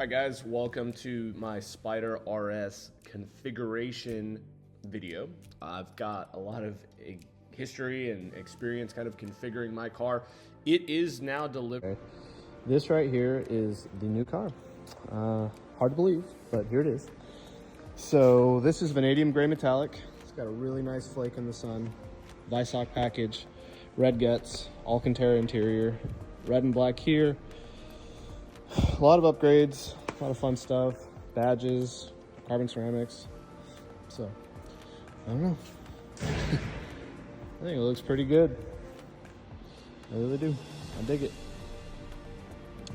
Hi guys, welcome to my Spyder RS configuration video. I've got a lot of history and experience kind of configuring my car. It is now delivered. Okay. This right here is the new car. Hard to believe, but here it is. So this is vanadium gray metallic. It's got a really nice flake in the sun. Visoc package, red guts, Alcantara interior, red and black here. A lot of upgrades, a lot of fun stuff, badges, carbon ceramics. So, I don't know. I think it looks pretty good. I really do. I dig it.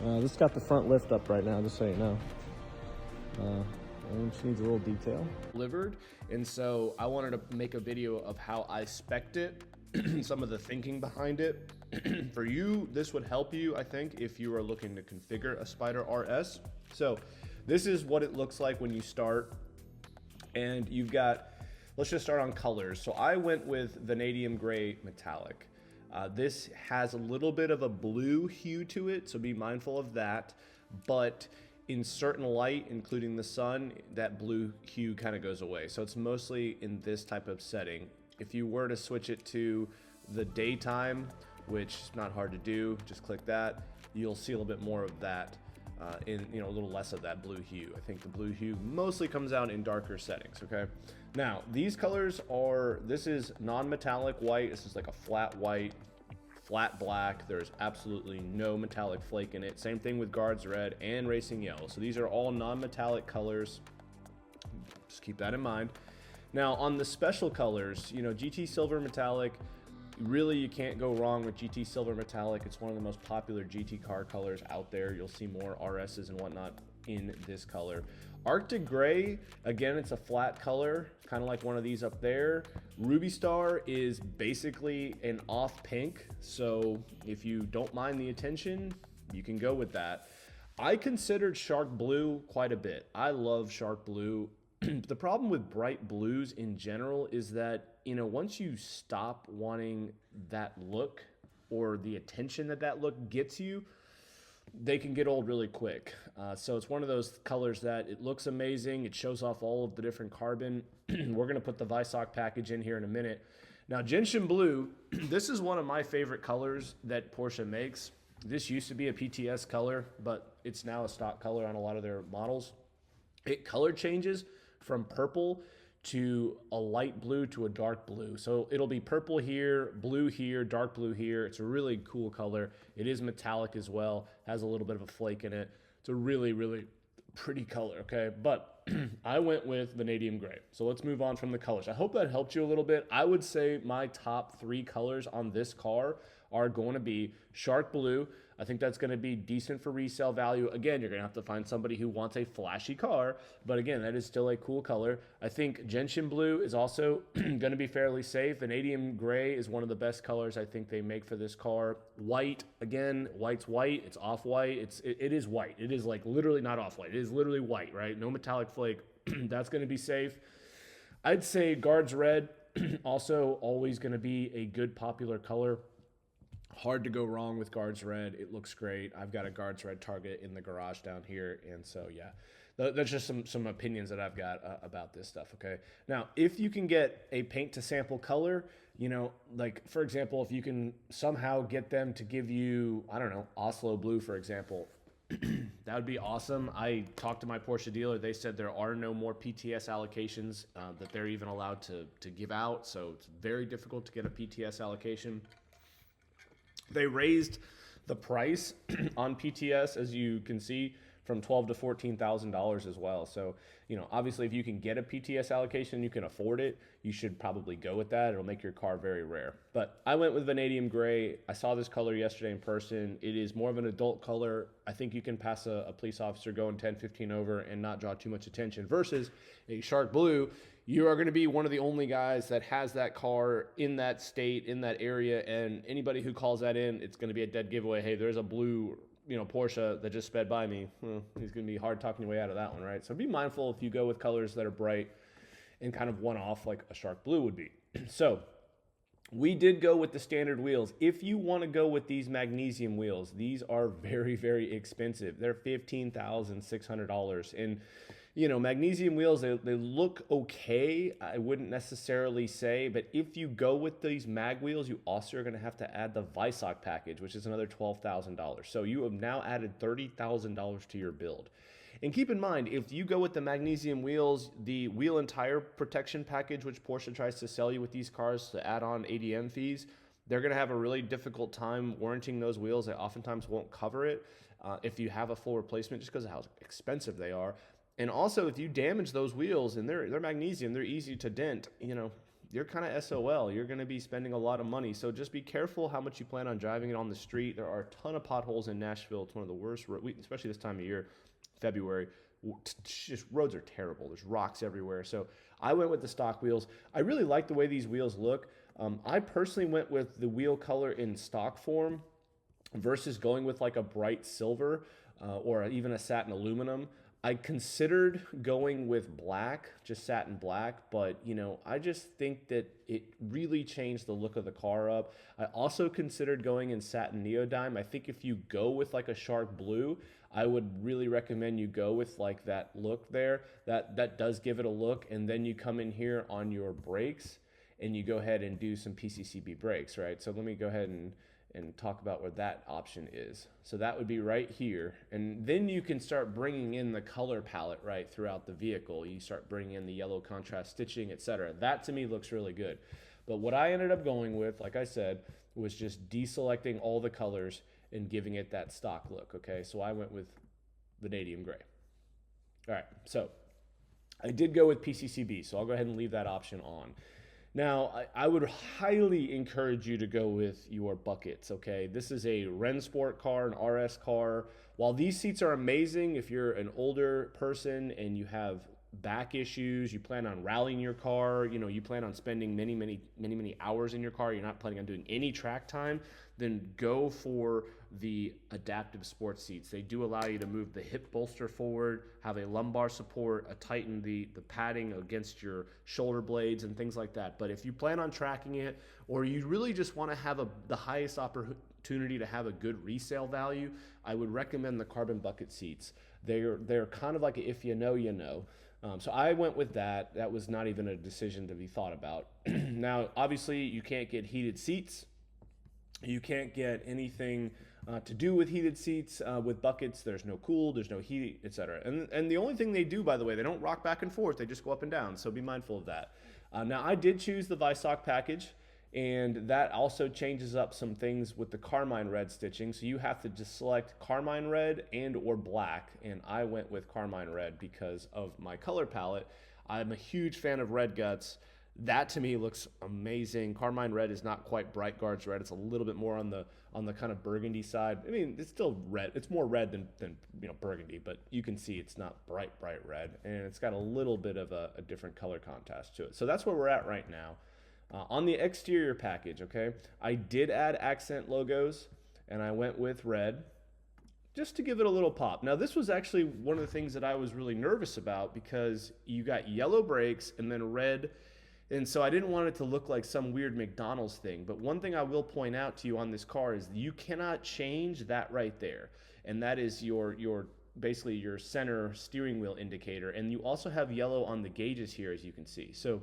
This got the front lift up right now, just so you know. It just needs a little detail. Delivered, and so I wanted to make a video of how I spec'd it, some of the thinking behind it. For you, this would help you, I think, if you are looking to configure a Spyder RS. So this is what it looks like when you start, and you've got, let's just start on colors. So I went with vanadium gray metallic. This has a little bit of a blue hue to it, so be mindful of that. But in certain light, including the sun, that blue hue kind of goes away. So it's mostly in this type of setting. If you were to switch it to the daytime, which is not hard to do, just click that, you'll see a little bit more of that in, a little less of that blue hue. I think the blue hue mostly comes out in darker settings, okay? Now, these colors are, this is non-metallic white. This is like a flat white, flat black. There's absolutely no metallic flake in it. Same thing with guards red and racing yellow. So these are all non-metallic colors. Just keep that in mind. Now, on the special colors, GT silver metallic, really you can't go wrong with GT silver metallic. It's one of the most popular GT car colors out there. You'll see more RSs and whatnot in this color. Arctic gray, again, it's a flat color, kind of like one of these up there. Ruby Star is basically an off pink, so if you don't mind the attention, you can go with that. I considered Shark Blue quite a bit. I love Shark Blue. The problem with bright blues in general is that, once you stop wanting that look or the attention that look gets you, they can get old really quick. So it's one of those colors that it looks amazing. It shows off all of the different carbon. We're going to put the Visoc package in here in a minute. Now, Gentian Blue, this is one of my favorite colors that Porsche makes. This used to be a PTS color, but it's now a stock color on a lot of their models. It color changes from purple to a light blue to a dark blue. So it'll be purple here, blue here, dark blue here. It's a really cool color. It is metallic as well, has a little bit of a flake in it. It's a really, really pretty color, okay? But I went with vanadium gray. So let's move on from the colors. I hope that helped you a little bit. I would say my top 3 colors on this car are going to be Shark Blue. I think that's going to be decent for resale value. Again, you're going to have to find somebody who wants a flashy car, but again, that is still a cool color. I think Gentian Blue is also going to be fairly safe. Vanadium Gray is one of the best colors I think they make for this car. White, again, white's white. It's off-white. It is white. It is like literally not off-white. It is literally white, right? No metallic flake. That's going to be safe. I'd say Guards Red, also always going to be a good popular color. Hard to go wrong with Guards Red. It looks great. I've got a Guards Red Target in the garage down here. And so, yeah, that's just some opinions that I've got about this stuff, okay? Now, if you can get a paint to sample color, like, for example, if you can somehow get them to give you, I don't know, Oslo Blue, for example, that would be awesome. I talked to my Porsche dealer. They said there are no more PTS allocations that they're even allowed to give out. So it's very difficult to get a PTS allocation. They raised the price on PTS, as you can see, from $12,000 to $14,000 as well. So, obviously if you can get a PTS allocation, you can afford it, you should probably go with that. It'll make your car very rare. But I went with vanadium gray. I saw this color yesterday in person. It is more of an adult color. I think you can pass a police officer going 10, 15 over and not draw too much attention versus a Shark Blue. You are going to be one of the only guys that has that car in that state, in that area, and anybody who calls that in, it's going to be a dead giveaway. Hey, there's a blue, Porsche that just sped by me. He's going to be hard talking your way out of that one, right? So be mindful if you go with colors that are bright and kind of one-off like a Shark Blue would be. So We did go with the standard wheels. If you want to go with these magnesium wheels, these are very, very expensive. They're $15,600. And, you know, magnesium wheels, they look okay. I wouldn't necessarily say, but if you go with these mag wheels, you also are going to have to add the Visoc package, which is another $12,000. So you have now added $30,000 to your build. And keep in mind, if you go with the magnesium wheels, the wheel and tire protection package, which Porsche tries to sell you with these cars to add on ADM fees, they're going to have a really difficult time warranting those wheels. They oftentimes won't cover it if you have a full replacement, just because of how expensive they are. And also, if you damage those wheels, and they're magnesium, they're easy to dent, you know, you're kind of SOL. You're going to be spending a lot of money. So just be careful how much you plan on driving it on the street. There are a ton of potholes in Nashville. It's one of the worst, especially this time of year. February, just roads are terrible. There's rocks everywhere. So I went with the stock wheels. I really like the way these wheels look. I personally went with the wheel color in stock form versus going with like a bright silver or even a satin aluminum. I considered going with black, just satin black, but you know, I just think that it really changed the look of the car up. I also considered going in satin neodyme. I think if you go with like a shark blue, I would really recommend you go with like that look there. That does give it a look. And then you come in here on your brakes and you go ahead and do some PCCB brakes, right? So let me go ahead and talk about where that option is. So that would be right here. And then you can start bringing in the color palette, right, throughout the vehicle. You start bringing in the yellow contrast stitching, etc. That to me looks really good. But what I ended up going with, like I said, was just deselecting all the colors and giving it that stock look, okay? So I went with vanadium gray. All right, so I did go with PCCB, so I'll go ahead and leave that option on. Now, I would highly encourage you to go with your buckets, okay? This is a Rennsport car, an RS car. While these seats are amazing, if you're an older person and you have back issues, you plan on rallying your car, you know, you plan on spending many hours in your car, you're not planning on doing any track time, then go for the adaptive sports seats. They do allow you to move the hip bolster forward, have a lumbar support, tighten the padding against your shoulder blades and things like that. But if you plan on tracking it, or you really just want to have the highest opportunity to have a good resale value, I would recommend the carbon bucket seats. They're kind of like a if you know, you know. So I went with that. That was not even a decision to be thought about. Now, obviously, you can't get heated seats. You can't get anything to do with heated seats with buckets. There's no cool, there's no heat, etc. And the only thing they do, by the way, they don't rock back and forth. They just go up and down. So be mindful of that. Now, I did choose the Visoc package, and that also changes up some things with the carmine red stitching. So you have to just select carmine red and or black, and I went with carmine red because of my color palette. I'm a huge fan of red guts. That to me looks amazing. Carmine red is not quite bright guards red. It's a little bit more on the kind of burgundy side. I mean, it's still red. It's more red than you know, burgundy, but you can see it's not bright red, and it's got a little bit of a different color contrast to it. So that's where we're at right now. On the exterior package, okay, I did add accent logos, and I went with red just to give it a little pop. Now, this was actually one of the things that I was really nervous about because you got yellow brakes and then red. And so I didn't want it to look like some weird McDonald's thing. But one thing I will point out to you on this car is you cannot change that right there. And that is your basically your center steering wheel indicator. And you also have yellow on the gauges here, as you can see. So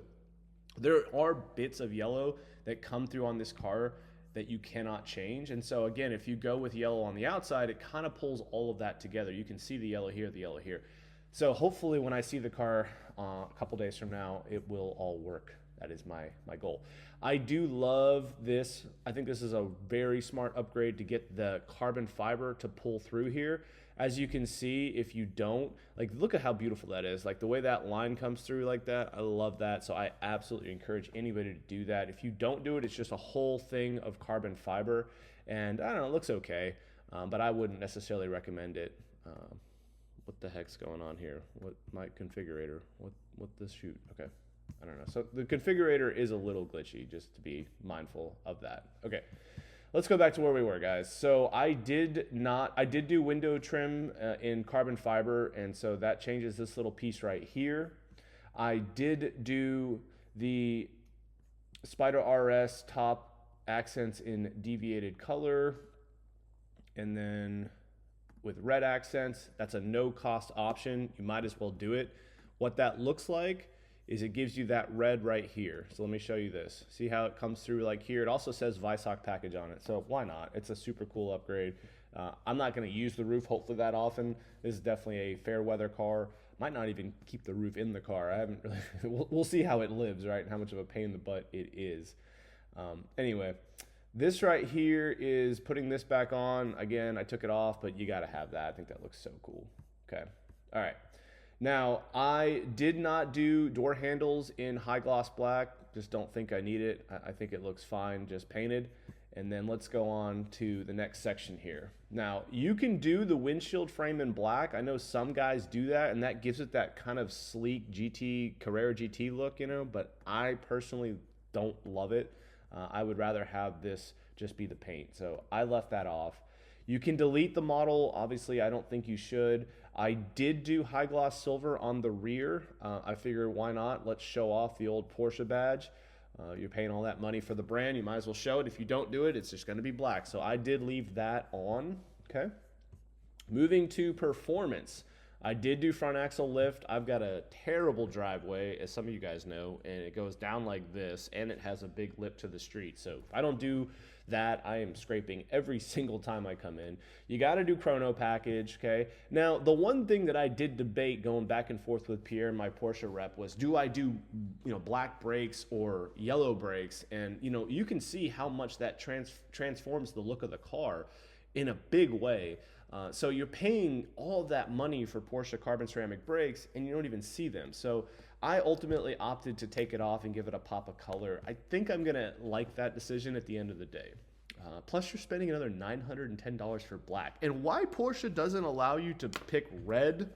there are bits of yellow that come through on this car that you cannot change. And so again, if you go with yellow on the outside, it kind of pulls all of that together. You can see the yellow here, the yellow here. So hopefully when I see the car a couple days from now, it will all work. That is my goal. I do love this. I think this is a very smart upgrade to get the carbon fiber to pull through here. As you can see, if you don't, like, look at how beautiful that is. Like the way that line comes through like that, I love that. So I absolutely encourage anybody to do that. If you don't do it, it's just a whole thing of carbon fiber. And I don't know, it looks okay, but I wouldn't necessarily recommend it. What the heck's going on here? What my configurator? What this shoot? Okay. I don't know. So the configurator is a little glitchy, just to be mindful of that. Okay, let's go back to where we were, guys. So I did do window trim in carbon fiber, and so that changes this little piece right here. I did do the Spyder RS top accents in deviated color, and then with red accents. That's a no cost option. You might as well do it. What that looks like is it gives you that red right here. So let me show you this. See how it comes through like here? It also says Visoc package on it. So why not? It's a super cool upgrade. I'm not gonna use the roof hopefully that often. This is definitely a fair weather car. Might not even keep the roof in the car. I haven't really, we'll see how it lives, right? And how much of a pain in the butt it is. Anyway, this right here is putting this back on. Again, I took it off, but you gotta have that. I think that looks so cool. Okay, all right. Now, I did not do door handles in high gloss black. Just don't think I need it. I think it looks fine, just painted. And then let's go on to the next section here. Now, you can do the windshield frame in black. I know some guys do that, and that gives it that kind of sleek GT, Carrera GT look, you know, but I personally don't love it. I would rather have this just be the paint. So I left that off. You can delete the model. Obviously, I don't think you should. I did do high gloss silver on the rear. I figure why not? Let's show off the old Porsche badge. You're paying all that money for the brand. You might as well show it. If you don't do it, it's just going to be black. So I did leave that on. Okay. Moving to performance. I did do front axle lift. I've got a terrible driveway, as some of you guys know, and it goes down like this, and it has a big lip to the street. So if I don't do that, I am scraping every single time I come in. You got to do chrono package, okay? Now, the one thing that I did debate going back and forth with Pierre, my Porsche rep, was do I do, black brakes or yellow brakes? And, you can see how much that transforms the look of the car in a big way. So you're paying all of that money for Porsche carbon ceramic brakes and you don't even see them. So I ultimately opted to take it off and give it a pop of color. I think I'm gonna like that decision at the end of the day. Plus you're spending another $910 for black. And why Porsche doesn't allow you to pick red,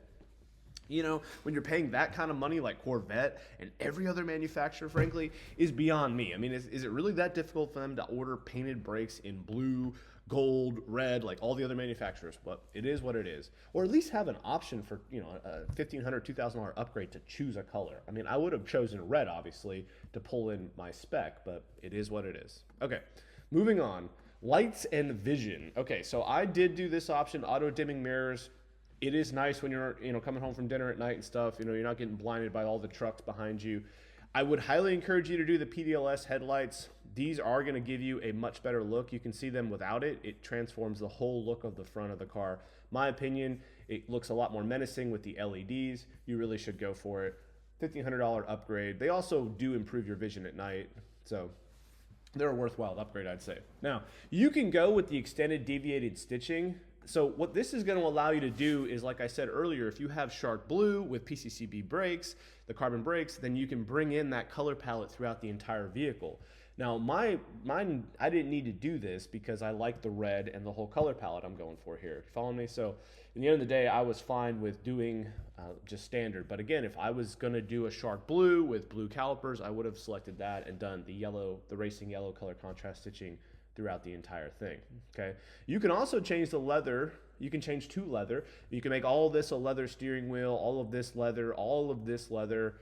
when you're paying that kind of money like Corvette and every other manufacturer, frankly, is beyond me. I mean, is it really that difficult for them to order painted brakes in blue, gold, red, like all the other manufacturers? But it is what it is. Or at least have an option for, a $1,500, $2,000 upgrade to choose a color. I mean, I would have chosen red, obviously, to pull in my spec, but it is what it is. Okay, moving on. Lights and vision. Okay, so I did do this option, auto dimming mirrors. It is nice when you're, coming home from dinner at night and stuff, you're not getting blinded by all the trucks behind you. I would highly encourage you to do the PDLS headlights. These are going to give you a much better look. You can see them without it. It transforms the whole look of the front of the car. My opinion, it looks a lot more menacing with the LEDs. You really should go for it. $1,500 upgrade. They also do improve your vision at night. So they're a worthwhile upgrade, I'd say. Now, you can go with the extended deviated stitching. So what this is going to allow you to do is, like I said earlier, if you have shark blue with PCCB brakes, the carbon brakes, then you can bring in that color palette throughout the entire vehicle. Now, mine, I didn't need to do this because I like the red and the whole color palette I'm going for here. Follow me? So, in the end of the day, I was fine with doing just standard. But again, if I was going to do a shark blue with blue calipers, I would have selected that and done the racing yellow color contrast stitching throughout the entire thing. Okay. You can also change the leather. You can change to leather. You can make all of this a leather steering wheel, all of this leather, all of this leather.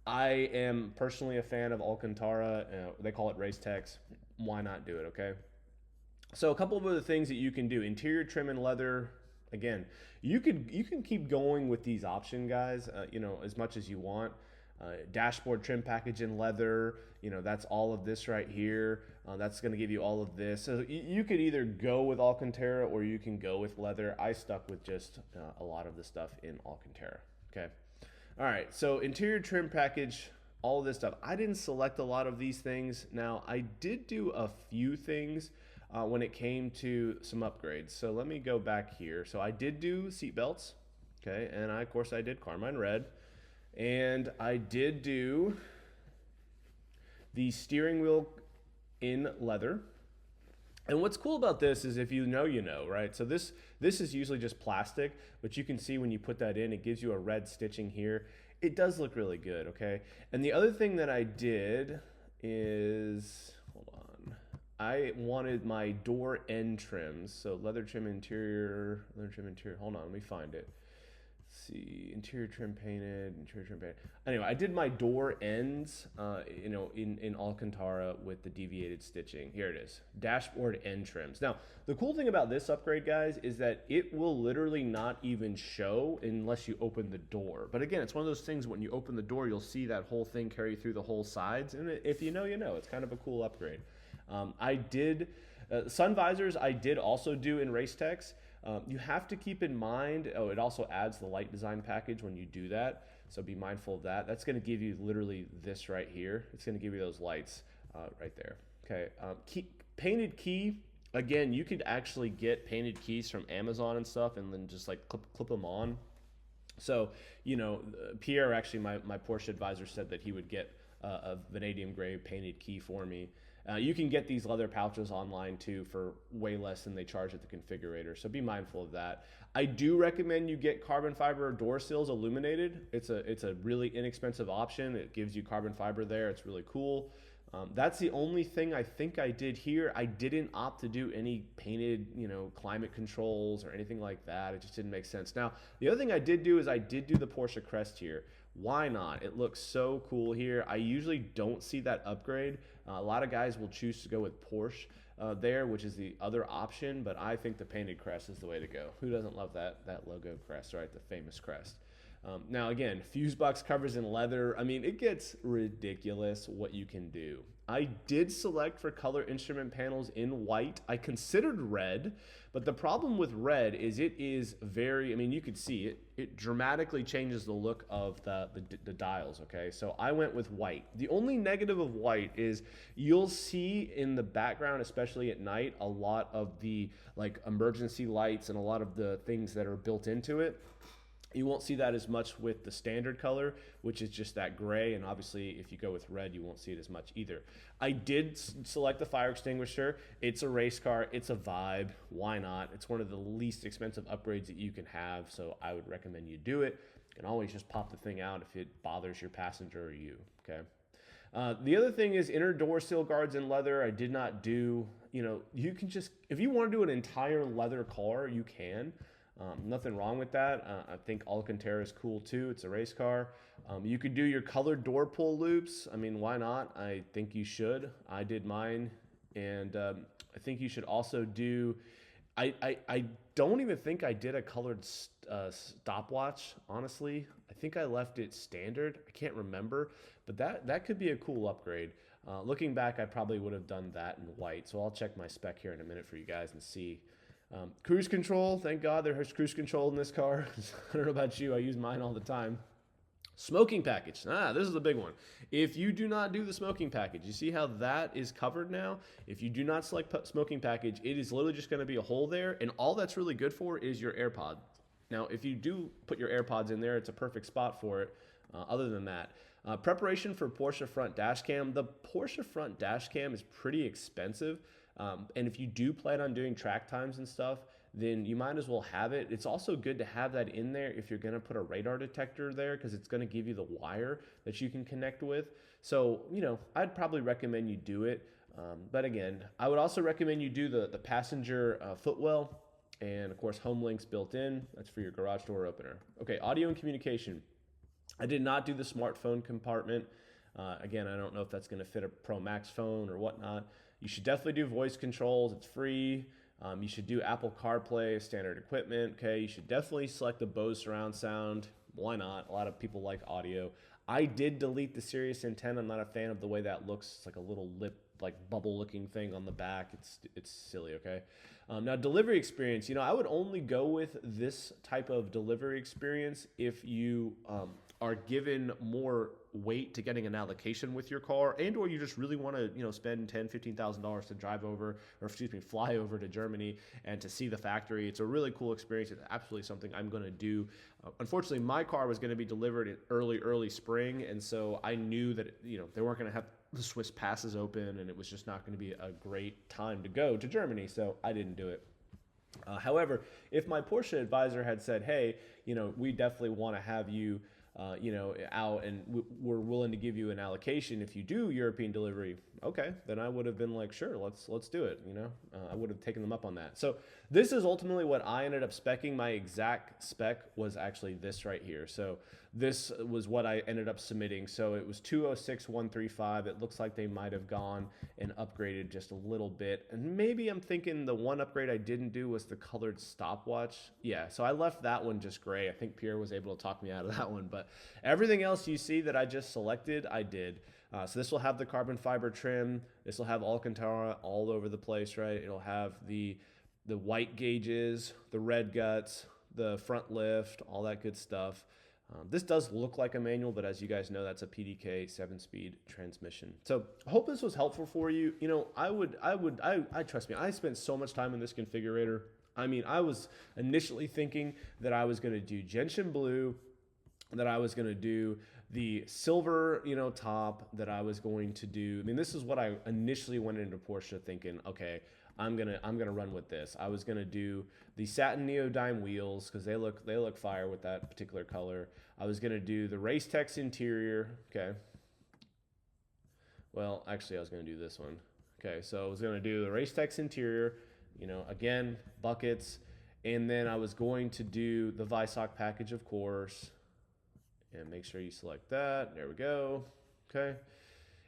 I am personally a fan of Alcantara. They call it Race Tex. Why not do it? Okay. So a couple of other things that you can do: interior trim and leather. Again, you can keep going with these options, guys. As much as you want. Dashboard trim package in leather. That's all of this right here. That's going to give you all of this. So you could either go with Alcantara or you can go with leather. I stuck with just a lot of the stuff in Alcantara. Okay. All right. So interior trim package, all of this stuff. I didn't select a lot of these things. Now, I did do a few things when it came to some upgrades. So let me go back here. So I did do seat belts. Okay. And of course, I did Carmine Red. And I did do the steering wheel in leather. And what's cool about this is if you know, right? So this is usually just plastic, but you can see when you put that in, it gives you a red stitching here. It does look really good, okay? And the other thing that I did is, hold on, I wanted my door end trims. So leather trim interior, hold on, let me find it. see, interior trim painted. Anyway, I did my door ends, you know, in Alcantara with the deviated stitching. Here it is, dashboard end trims. Now, the cool thing about this upgrade, guys, is that it will literally not even show unless you open the door. But again, it's one of those things, when you open the door, you'll see that whole thing carry through the whole sides. And if you know, you know. It's kind of a cool upgrade. I did, sun visors I did also do in Race Techs. You have to keep in mind, oh, it also adds the light design package when you do that. So be mindful of that. That's going to give you literally this right here. It's going to give you those lights right there. Okay. Painted key. Again, you could actually get painted keys from Amazon and stuff, and then just like clip them on. So, you know, Pierre, actually, my Porsche advisor, said that he would get a vanadium gray painted key for me. You can get these leather pouches online too for way less than they charge at the configurator, so be mindful of that. I do recommend you get carbon fiber door sills illuminated. It's a really inexpensive option. It gives you carbon fiber there. It's really cool. That's the only thing I think I did here. I didn't opt to do any painted, you know, climate controls or anything like that. It just didn't make sense. Now, the other thing I did do is I did do the Porsche crest here. Why not? It looks so cool here. I usually don't see that upgrade. A lot of guys will choose to go with Porsche there, which is the other option, but I think the painted crest is the way to go. Who doesn't love that logo crest, right? The famous crest. Now again, fuse box covers in leather. I mean, it gets ridiculous what you can do. I did select for color instrument panels in white. I considered red, but the problem with red is it is very, I mean, you could see it, it dramatically changes the look of the dials, okay? So I went with white. The only negative of white is you'll see in the background, especially at night, a lot of the like emergency lights and a lot of the things that are built into it. You won't see that as much with the standard color, which is just that gray, and obviously if you go with red, you won't see it as much either. I did select the fire extinguisher. It's a race car, it's a vibe, why not? It's one of the least expensive upgrades that you can have, so I would recommend you do it. You can always just pop the thing out if it bothers your passenger or you, okay? The other thing is inner door sill guards in leather. I did not do, you know, you can just, if you want to do an entire leather car, you can. Nothing wrong with that. I think Alcantara is cool too. It's a race car. You could do your colored door pull loops. I mean, why not? I think you should. I did mine. And I think you should also do, I don't even think I did a colored stopwatch, honestly. I think I left it standard. I can't remember, but that could be a cool upgrade. Looking back, I probably would have done that in white. So I'll check my spec here in a minute for you guys and see. Cruise control, thank God there's cruise control in this car. I don't know about you, I use mine all the time. Smoking package, this is the big one. If you do not do the smoking package, you see how that is covered now? If you do not select smoking package, it is literally just gonna be a hole there, and all that's really good for is your AirPod. Now, if you do put your AirPods in there, it's a perfect spot for it. Other than that, preparation for Porsche front dash cam. The Porsche front dash cam is pretty expensive. And if you do plan on doing track times and stuff, then you might as well have it. It's also good to have that in there if you're going to put a radar detector there, because it's going to give you the wire that you can connect with. So, you know, I'd probably recommend you do it. But again, I would also recommend you do the passenger footwell, and of course home links built in. That's for your garage door opener. Okay, audio and communication. I did not do the smartphone compartment. Again, I don't know if that's going to fit a Pro Max phone or whatnot. You should definitely do voice controls. It's free. You should do Apple CarPlay, standard equipment. Okay, you should definitely select the Bose surround sound. Why not? A lot of people like audio. I did delete the Sirius antenna. I'm not a fan of the way that looks. It's like a little lip, like bubble looking thing on the back. It's silly, okay? Now, delivery experience. You know, I would only go with this type of delivery experience if you are given more weight to getting an allocation with your car, and or you just really want to, you know, spend $10,000-$15,000 to drive over, or excuse me, fly over to Germany and to see the factory. It's a really cool experience. It's absolutely something I'm going to do. Unfortunately, my car was going to be delivered in early spring, and so I knew that, you know, they weren't going to have the Swiss passes open, and it was just not going to be a great time to go to Germany, so I didn't do it. However, if my Porsche advisor had said, hey, you know, we definitely want to have you, you know, out, and we're willing to give you an allocation if you do European delivery. Okay, then I would have been like, sure, let's do it. You know, I would have taken them up on that. So this is ultimately what I ended up specing. My exact spec was actually this right here. So this was what I ended up submitting. So it was 206,135. It looks like they might have gone and upgraded just a little bit. And maybe I'm thinking the one upgrade I didn't do was the colored stopwatch. Yeah, so I left that one just gray. I think Pierre was able to talk me out of that one. But everything else you see that I just selected, I did. So this will have the carbon fiber trim. This will have Alcantara all over the place, right? It'll have the white gauges, the red guts, the front lift, all that good stuff. This does look like a manual, but as you guys know, that's a PDK 7-speed transmission. So I hope this was helpful for you. You know, I trust me, I spent so much time in this configurator. I mean, I was initially thinking that I was going to do gentian blue, that I was going to do the silver, you know, top, that I was going to do. I mean, this is what I initially went into Porsche thinking, okay, I'm gonna run with this. I was gonna do the satin neodyme wheels because they look fire with that particular color. I was gonna do the Race Tex interior. Okay. Well, actually, I was gonna do this one. Okay, so I was gonna do the Race Tex interior. You know, again, buckets, and then I was going to do the Weissach package, of course. And make sure you select that. There we go. Okay.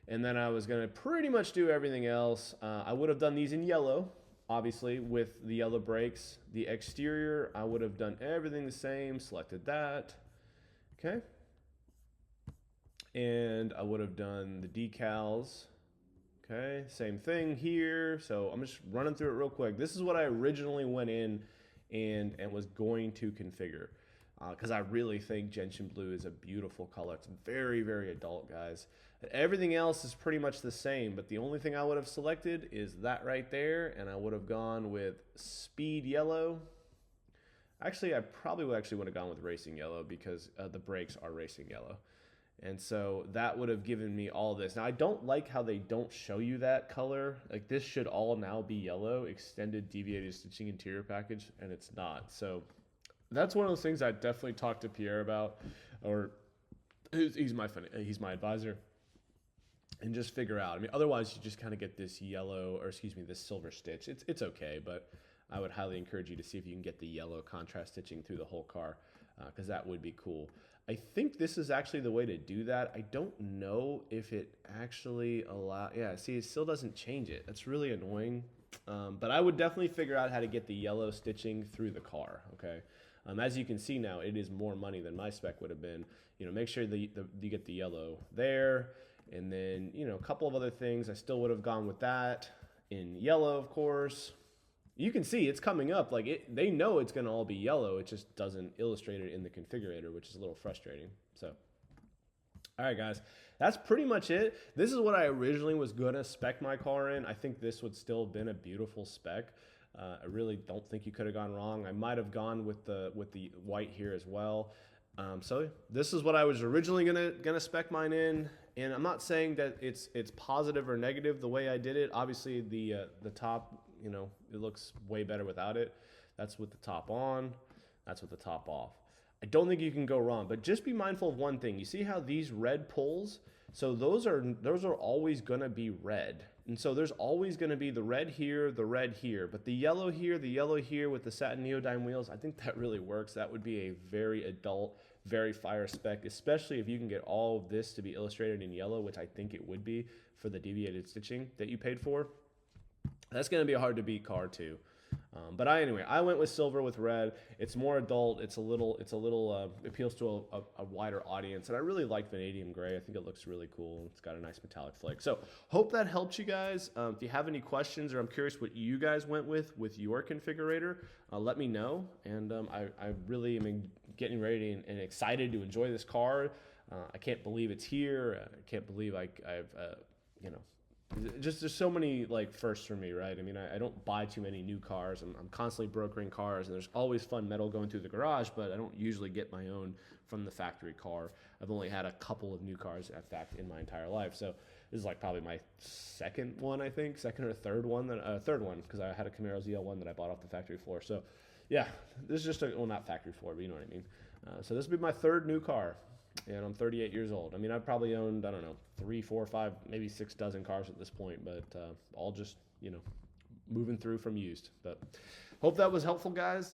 And then I was going to pretty much do everything else. I would have done these in yellow, obviously, with the yellow brakes. The exterior, I would have done everything the same, selected that. Okay. And I would have done the decals. Okay, same thing here. So I'm just running through it real quick. This is what I originally went in and was going to configure. Because I really think gentian blue is a beautiful color. It's very, very adult, guys. Everything else is pretty much the same, but the only thing I would have selected is that right there, and I would have gone with speed yellow. Actually, I probably would have gone with racing yellow because the brakes are racing yellow. And so that would have given me all this. Now, I don't like how they don't show you that color. Like, this should all now be yellow, extended deviated stitching interior package, and it's not. So that's one of those things I definitely talked to Pierre about, or he's my advisor, and just figure out. I mean, otherwise you just kind of get this yellow, or excuse me, this silver stitch. It's okay, but I would highly encourage you to see if you can get the yellow contrast stitching through the whole car, because that would be cool. I think this is actually the way to do that. I don't know if it actually yeah, see, it still doesn't change it. That's really annoying. But I would definitely figure out how to get the yellow stitching through the car, okay? As you can see now, it is more money than my spec would have been. You know, make sure you get the yellow there, and then, you know, a couple of other things. I still would have gone with that in yellow, of course. You can see it's coming up. Like, they know it's going to all be yellow. It just doesn't illustrate it in the configurator, which is a little frustrating. So, all right, guys, that's pretty much it. This is what I originally was going to spec my car in. I think this would still have been a beautiful spec. I really don't think you could have gone wrong. I might have gone with the white here as well. So this is what I was originally gonna spec mine in, and I'm not saying that it's positive or negative the way I did it. Obviously, the top, you know, it looks way better without it. That's with the top on. That's with the top off. I don't think you can go wrong, but just be mindful of one thing. You see how these red pulls? So those are always gonna be red. And so there's always going to be the red here, but the yellow here with the satin neodyme wheels, I think that really works. That would be a very adult, very fire spec, especially if you can get all of this to be illustrated in yellow, which I think it would be for the deviated stitching that you paid for. That's going to be a hard to beat car too. But anyway, I went with silver with red. It's more adult. It's a little appeals to a wider audience. And I really like vanadium gray. I think it looks really cool. It's got a nice metallic flake. So hope that helps you guys. If you have any questions, or I'm curious what you guys went with your configurator, let me know. And I really am getting ready and excited to enjoy this car. I can't believe it's here. I can't believe I've you know, just there's so many like firsts for me, right? I mean, I don't buy too many new cars. I'm constantly brokering cars, and there's always fun metal going through the garage, but I don't usually get my own from the factory car. I've only had a couple of new cars, in fact, in my entire life. So this is like probably my second one, I think, second or third one, because I had a Camaro ZL1 that I bought off the factory floor. So yeah, this is just well, not factory floor, but you know what I mean. So this will be my third new car, and I'm 38 years old. I mean, I've probably owned, I don't know, 3, 4, 5, maybe 6 dozen cars at this point, but all just, you know, moving through from used. But hope that was helpful, guys.